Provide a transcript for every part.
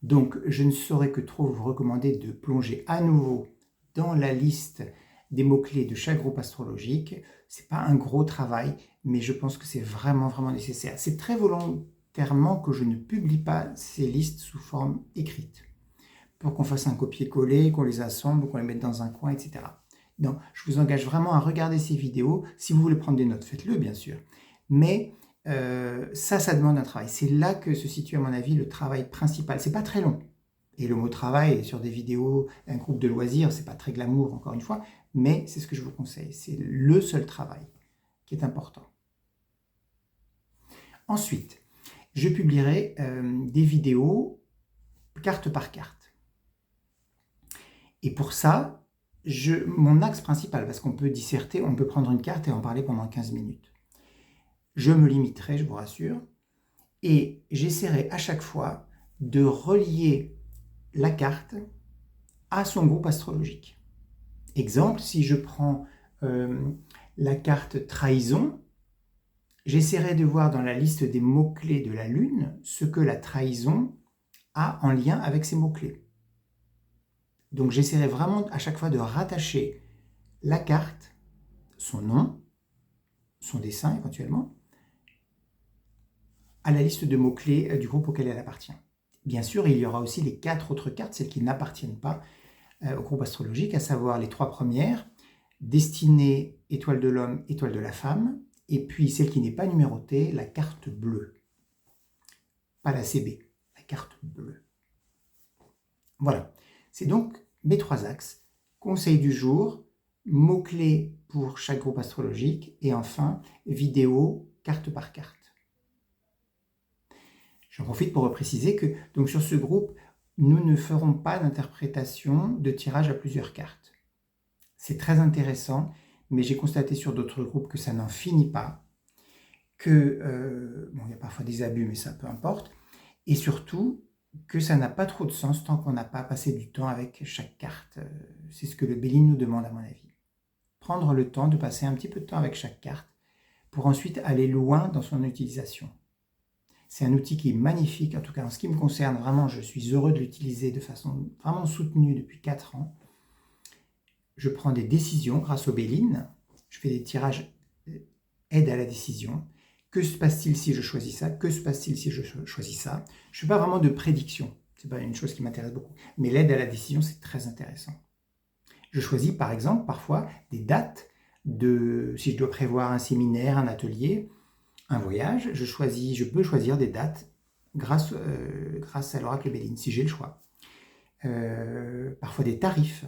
Donc, je ne saurais que trop vous recommander de plonger à nouveau dans la liste des mots-clés de chaque groupe astrologique. Ce n'est pas un gros travail, mais je pense que c'est vraiment, vraiment nécessaire. C'est très volontairement que je ne publie pas ces listes sous forme écrite, pour qu'on fasse un copier-coller, qu'on les assemble, qu'on les mette dans un coin, etc. Donc, je vous engage vraiment à regarder ces vidéos. Si vous voulez prendre des notes, faites-le, bien sûr. Mais ça demande un travail. C'est là que se situe, à mon avis, le travail principal. C'est pas très long. Et le mot travail, sur des vidéos, un groupe de loisirs, c'est pas très glamour, encore une fois, mais c'est ce que je vous conseille. C'est le seul travail qui est important. Ensuite, je publierai des vidéos carte par carte. Et pour ça, mon axe principal, parce qu'on peut disserter, on peut prendre une carte et en parler pendant 15 minutes. Je me limiterai, je vous rassure, et j'essaierai à chaque fois de relier la carte à son groupe astrologique. Exemple, si je prends la carte trahison, j'essaierai de voir dans la liste des mots-clés de la Lune ce que la trahison a en lien avec ces mots-clés. Donc j'essaierai vraiment à chaque fois de rattacher la carte, son nom, son dessin éventuellement, à la liste de mots-clés du groupe auquel elle appartient. Bien sûr, il y aura aussi les 4 autres cartes, celles qui n'appartiennent pas au groupe astrologique, à savoir les 3 premières, Destinée, Étoile de l'homme, Étoile de la femme, et puis celle qui n'est pas numérotée, la carte bleue. Pas la CB, la carte bleue. Voilà, c'est donc mes 3 axes. Conseil du jour, mots-clés pour chaque groupe astrologique, et enfin, vidéo carte par carte. J'en profite pour préciser que donc sur ce groupe, nous ne ferons pas d'interprétation de tirage à plusieurs cartes. C'est très intéressant, mais j'ai constaté sur d'autres groupes que ça n'en finit pas, que, bon, il y a parfois des abus, mais ça peu importe, et surtout que ça n'a pas trop de sens tant qu'on n'a pas passé du temps avec chaque carte. C'est ce que le Béline nous demande, à mon avis. Prendre le temps de passer un petit peu de temps avec chaque carte pour ensuite aller loin dans son utilisation. C'est un outil qui est magnifique, en tout cas en ce qui me concerne, vraiment je suis heureux de l'utiliser de façon vraiment soutenue depuis 4 ans. Je prends des décisions grâce au Béline, je fais des tirages aide à la décision. Que se passe-t-il si je choisis ça? Que se passe-t-il si je choisis ça? Je ne fais pas vraiment de prédiction, ce n'est pas une chose qui m'intéresse beaucoup, mais l'aide à la décision c'est très intéressant. Je choisis par exemple parfois des dates, si je dois prévoir un séminaire, un atelier, un voyage, je peux choisir des dates grâce à l'oracle Béline, si j'ai le choix. Parfois des tarifs.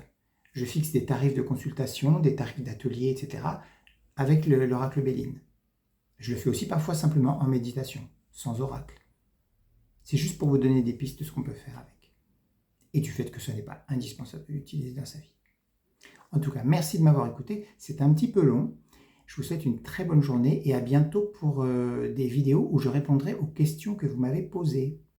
Je fixe des tarifs de consultation, des tarifs d'atelier, etc. avec l'oracle Béline. Je le fais aussi parfois simplement en méditation, sans oracle. C'est juste pour vous donner des pistes de ce qu'on peut faire avec. Et du fait que ce n'est pas indispensable de l'utiliser dans sa vie. En tout cas, merci de m'avoir écouté. C'est un petit peu long. Je vous souhaite une très bonne journée et à bientôt pour des vidéos où je répondrai aux questions que vous m'avez posées.